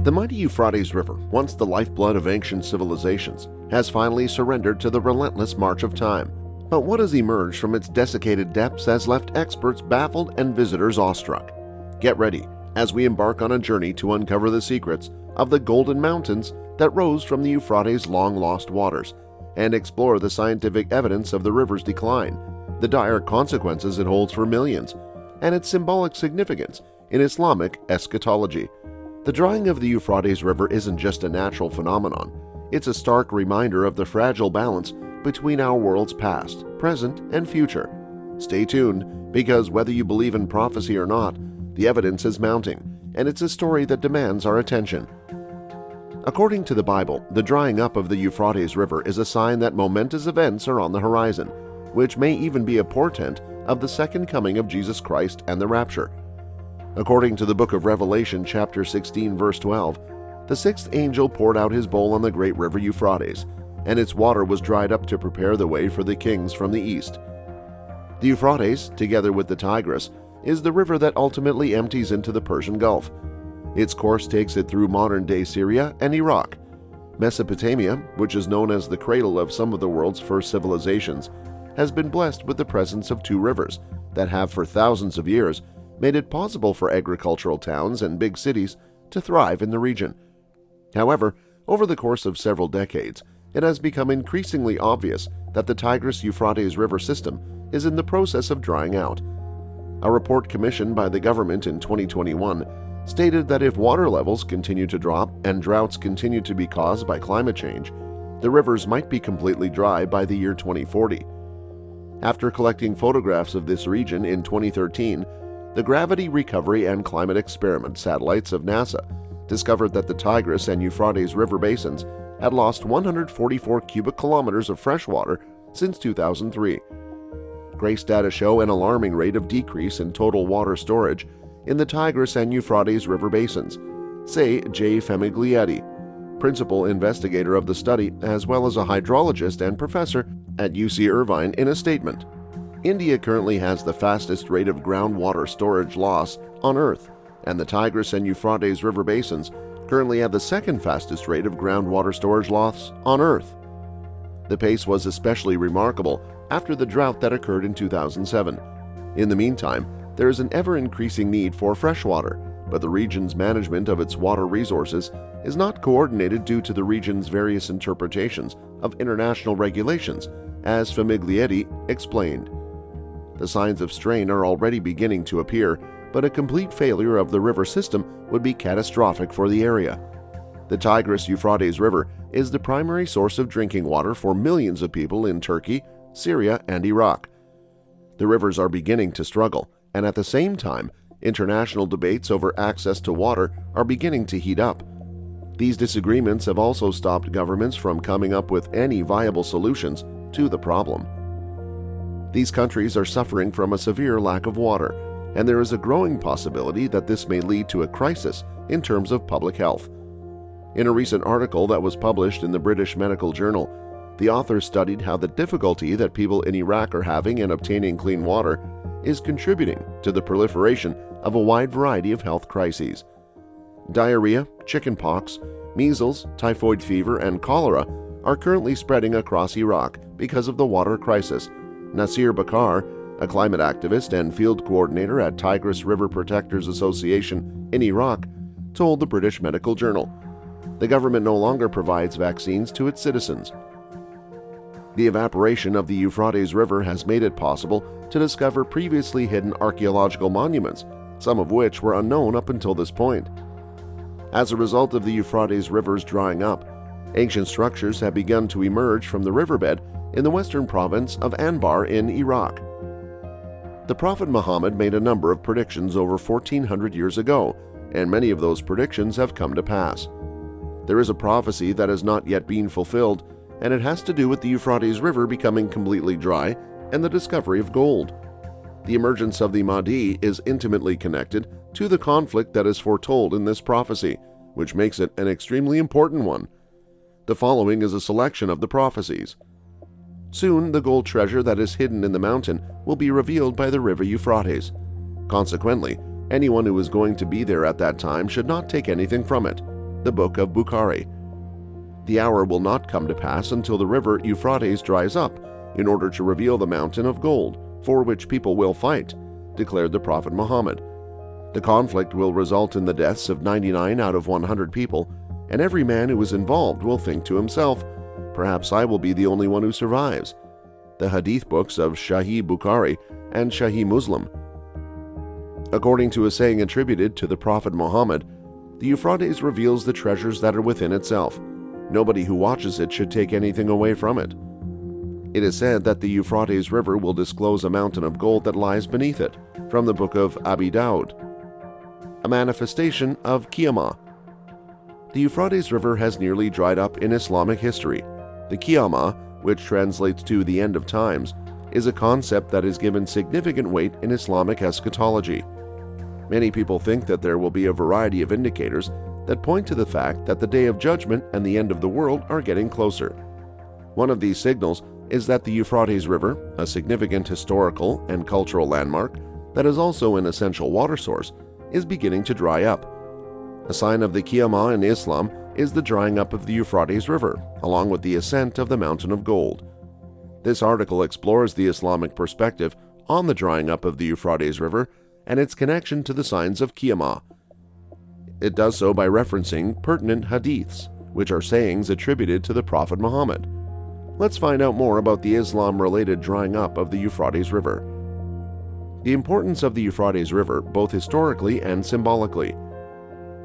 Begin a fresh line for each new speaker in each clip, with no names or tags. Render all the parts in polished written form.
The mighty Euphrates River, once the lifeblood of ancient civilizations, has finally surrendered to the relentless march of time. But what has emerged from its desiccated depths has left experts baffled and visitors awestruck. Get ready as we embark on a journey to uncover the secrets of the golden mountains that rose from the Euphrates' long-lost waters, and explore the scientific evidence of the river's decline, the dire consequences it holds for millions, and its symbolic significance in Islamic eschatology. The drying of the Euphrates River isn't just a natural phenomenon. It's a stark reminder of the fragile balance between our world's past, present, and future. Stay tuned, because whether you believe in prophecy or not, the evidence is mounting, and it's a story that demands our attention. According to the Bible, the drying up of the Euphrates River is a sign that momentous events are on the horizon, which may even be a portent of the second coming of Jesus Christ and the rapture. According to the book of Revelation, chapter 16, verse 12, the sixth angel poured out his bowl on the great river Euphrates, and its water was dried up to prepare the way for the kings from the east. The Euphrates, together with the Tigris, is the river that ultimately empties into the Persian Gulf. Its course takes it through modern-day Syria and Iraq. Mesopotamia, which is known as the cradle of some of the world's first civilizations, has been blessed with the presence of two rivers that have for thousands of years made it possible for agricultural towns and big cities to thrive in the region. However, over the course of several decades, it has become increasingly obvious that the Tigris-Euphrates River system is in the process of drying out. A report commissioned by the government in 2021 stated that if water levels continue to drop and droughts continue to be caused by climate change, the rivers might be completely dry by the year 2040. After collecting photographs of this region in 2013, the Gravity Recovery and Climate Experiment satellites of NASA discovered that the Tigris and Euphrates River basins had lost 144 cubic kilometers of fresh water since 2003. GRACE data show an alarming rate of decrease in total water storage in the Tigris and Euphrates River basins, say J. Femiglietti, principal investigator of the study, as well as a hydrologist and professor at UC Irvine, in a statement. India currently has the fastest rate of groundwater storage loss on Earth, and the Tigris and Euphrates River basins currently have the second fastest rate of groundwater storage loss on Earth. The pace was especially remarkable after the drought that occurred in 2007. In the meantime, there is an ever-increasing need for fresh water, but the region's management of its water resources is not coordinated due to the region's various interpretations of international regulations, as Femiglietti explained. The signs of strain are already beginning to appear, but a complete failure of the river system would be catastrophic for the area. The Tigris-Euphrates River is the primary source of drinking water for millions of people in Turkey, Syria, and Iraq. The rivers are beginning to struggle, and at the same time, international debates over access to water are beginning to heat up. These disagreements have also stopped governments from coming up with any viable solutions to the problem. These countries are suffering from a severe lack of water, and there is a growing possibility that this may lead to a crisis in terms of public health. In a recent article that was published in the British Medical Journal, the authors studied how the difficulty that people in Iraq are having in obtaining clean water is contributing to the proliferation of a wide variety of health crises. Diarrhea, chickenpox, measles, typhoid fever, and cholera are currently spreading across Iraq because of the water crisis. Nasir Bakar, a climate activist and field coordinator at Tigris River Protectors Association in Iraq, told the British Medical Journal. The government no longer provides vaccines to its citizens. The evaporation of the Euphrates River has made it possible to discover previously hidden archaeological monuments, some of which were unknown up until this point. As a result of the Euphrates River's drying up, ancient structures have begun to emerge from the riverbed in the western province of Anbar in Iraq. The Prophet Muhammad made a number of predictions over 1,400 years ago, and many of those predictions have come to pass. There is a prophecy that has not yet been fulfilled, and it has to do with the Euphrates River becoming completely dry and the discovery of gold. The emergence of the Mahdi is intimately connected to the conflict that is foretold in this prophecy, which makes it an extremely important one. The following is a selection of the prophecies. Soon, the gold treasure that is hidden in the mountain will be revealed by the river Euphrates. Consequently, anyone who is going to be there at that time should not take anything from it. the book of Bukhari. The hour will not come to pass until the river Euphrates dries up in order to reveal the mountain of gold, for which people will fight, declared the Prophet Muhammad. The conflict will result in the deaths of 99 out of 100 people, and every man who is involved will think to himself, "Perhaps I will be the only one who survives." The hadith books of Sahih Bukhari and Sahih Muslim. According to a saying attributed to the Prophet Muhammad, the Euphrates reveals the treasures that are within itself. Nobody who watches it should take anything away from it. It is said that the Euphrates River will disclose a mountain of gold that lies beneath it, from the book of Abi Dawud. A manifestation of Qiyamah. The Euphrates River has nearly dried up in Islamic history. The Qiyamah, which translates to the end of times, is a concept that is given significant weight in Islamic eschatology. Many people think that there will be a variety of indicators that point to the fact that the day of judgment and the end of the world are getting closer. One of these signals is that the Euphrates River, a significant historical and cultural landmark that is also an essential water source, is beginning to dry up. A sign of the Qiyamah in Islam is the drying up of the Euphrates River, along with the ascent of the mountain of gold. This article explores the Islamic perspective on the drying up of the Euphrates River and its connection to the signs of Qiyamah. It does so by referencing pertinent hadiths, which are sayings attributed to the Prophet Muhammad. Let's find out more about the Islam-related drying up of the Euphrates River. The importance of the Euphrates River, both historically and symbolically.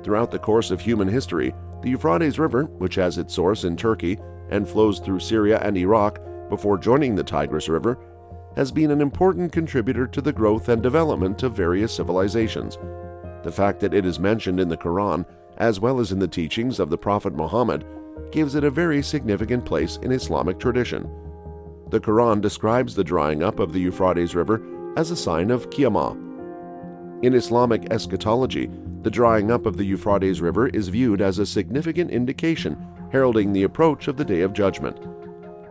Throughout the course of human history, the Euphrates River, which has its source in Turkey and flows through Syria and Iraq before joining the Tigris River, has been an important contributor to the growth and development of various civilizations. The fact that it is mentioned in the Quran, as well as in the teachings of the Prophet Muhammad, gives it a very significant place in Islamic tradition. The Quran describes the drying up of the Euphrates River as a sign of Qiyamah. In Islamic eschatology, the drying up of the Euphrates River is viewed as a significant indication heralding the approach of the Day of Judgment.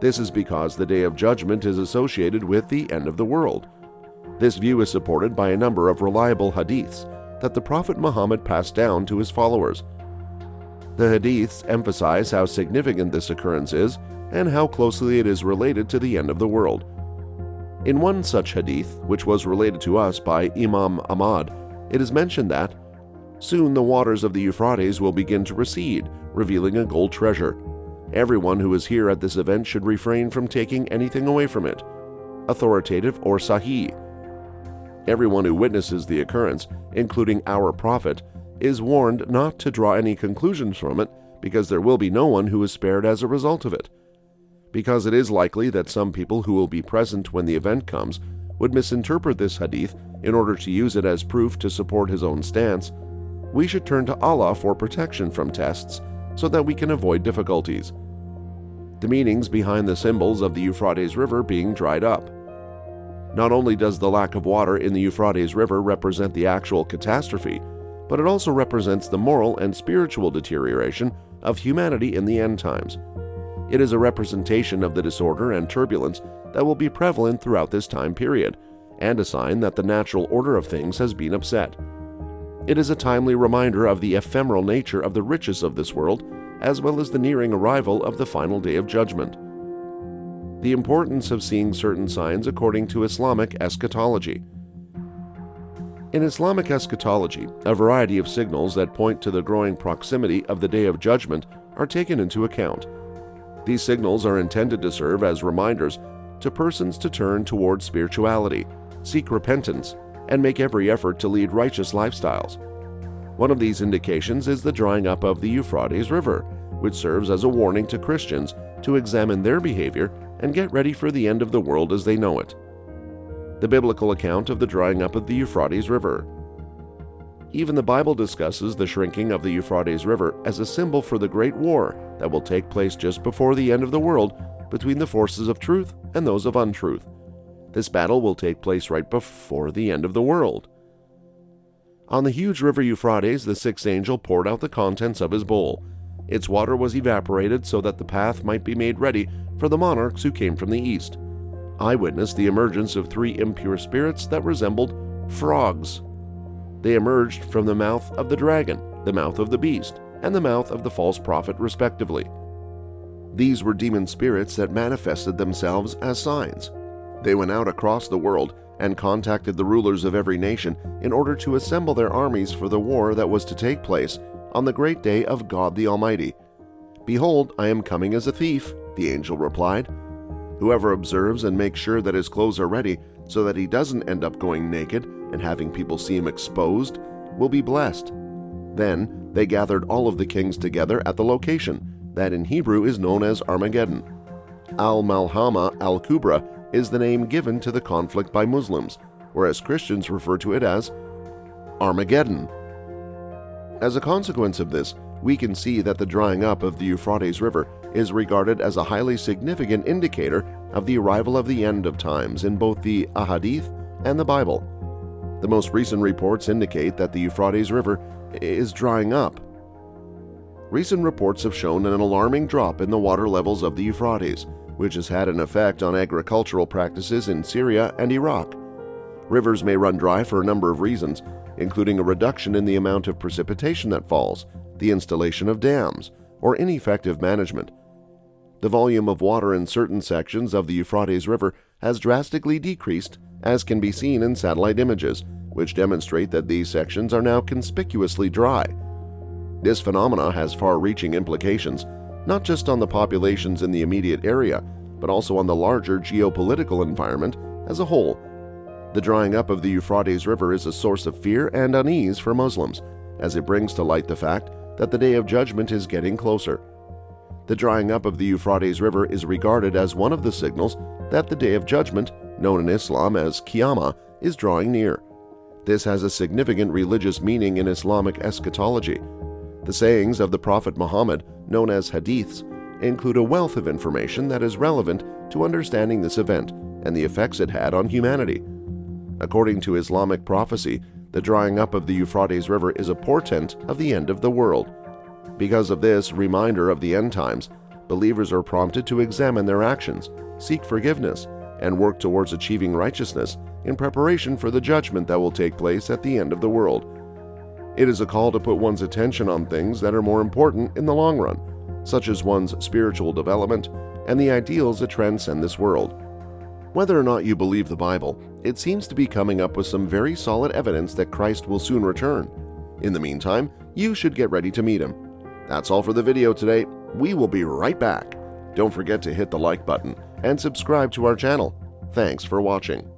This is because the Day of Judgment is associated with the end of the world. This view is supported by a number of reliable hadiths that the Prophet Muhammad passed down to his followers. The hadiths emphasize how significant this occurrence is and how closely it is related to the end of the world. In one such hadith, which was related to us by Imam Ahmad, it is mentioned that, "Soon the waters of the Euphrates will begin to recede, revealing a gold treasure. Everyone who is here at this event should refrain from taking anything away from it." Authoritative or Sahih. Everyone who witnesses the occurrence, including our Prophet, is warned not to draw any conclusions from it because there will be no one who is spared as a result of it. Because it is likely that some people who will be present when the event comes would misinterpret this hadith in order to use it as proof to support his own stance, we should turn to Allah for protection from tests so that we can avoid difficulties. The meanings behind the symbols of the Euphrates River being dried up. Not only does the lack of water in the Euphrates River represent the actual catastrophe, but it also represents the moral and spiritual deterioration of humanity in the end times. It is a representation of the disorder and turbulence that will be prevalent throughout this time period, and a sign that the natural order of things has been upset. It is a timely reminder of the ephemeral nature of the riches of this world, as well as the nearing arrival of the final day of judgment. The importance of seeing certain signs according to Islamic eschatology. In Islamic eschatology, a variety of signals that point to the growing proximity of the Day of Judgment are taken into account. These signals are intended to serve as reminders to persons to turn toward spirituality, seek repentance, and make every effort to lead righteous lifestyles. One of these indications is the drying up of the Euphrates River, which serves as a warning to Christians to examine their behavior and get ready for the end of the world as they know it. The biblical account of the drying up of the Euphrates River. Even the Bible discusses the shrinking of the Euphrates River as a symbol for the great war that will take place just before the end of the world between the forces of truth and those of untruth. This battle will take place right before the end of the world. On the huge river Euphrates, the sixth angel poured out the contents of his bowl. Its water was evaporated so that the path might be made ready for the monarchs who came from the east. I witnessed the emergence of three impure spirits that resembled frogs. They emerged from the mouth of the dragon, the mouth of the beast, and the mouth of the false prophet respectively. These were demon spirits that manifested themselves as signs. They went out across the world and contacted the rulers of every nation in order to assemble their armies for the war that was to take place on the great day of God the Almighty. "Behold, I am coming as a thief," the angel replied. "Whoever observes and makes sure that his clothes are ready so that he doesn't end up going naked and having people see him exposed will be blessed." Then they gathered all of the kings together at the location that in Hebrew is known as Armageddon. Al-Malhama al-Kubra is the name given to the conflict by Muslims, whereas Christians refer to it as Armageddon. As a consequence of this, we can see that the drying up of the Euphrates River is regarded as a highly significant indicator of the arrival of the end of times in both the Ahadith and the Bible. The most recent reports indicate that the Euphrates River is drying up. Recent reports have shown an alarming drop in the water levels of the Euphrates, which has had an effect on agricultural practices in Syria and Iraq. Rivers may run dry for a number of reasons, including a reduction in the amount of precipitation that falls, the installation of dams, or ineffective management. The volume of water in certain sections of the Euphrates River has drastically decreased, as can be seen in satellite images, which demonstrate that these sections are now conspicuously dry. This phenomena has far-reaching implications, not just on the populations in the immediate area, but also on the larger geopolitical environment as a whole. The drying up of the Euphrates River is a source of fear and unease for Muslims, as it brings to light the fact that the Day of Judgment is getting closer. The drying up of the Euphrates River is regarded as one of the signals that the Day of Judgment, known in Islam as Qiyamah, is drawing near. This has a significant religious meaning in Islamic eschatology. The sayings of the Prophet Muhammad, known as hadiths, include a wealth of information that is relevant to understanding this event and the effects it had on humanity. According to Islamic prophecy, the drying up of the Euphrates River is a portent of the end of the world. Because of this reminder of the end times, believers are prompted to examine their actions, seek forgiveness, and work towards achieving righteousness in preparation for the judgment that will take place at the end of the world. It is a call to put one's attention on things that are more important in the long run, such as one's spiritual development and the ideals that transcend this world. Whether or not you believe the Bible, it seems to be coming up with some very solid evidence that Christ will soon return. In the meantime, you should get ready to meet him. That's all for the video today. We will be right back. Don't forget to hit the like button and subscribe to our channel. Thanks for watching.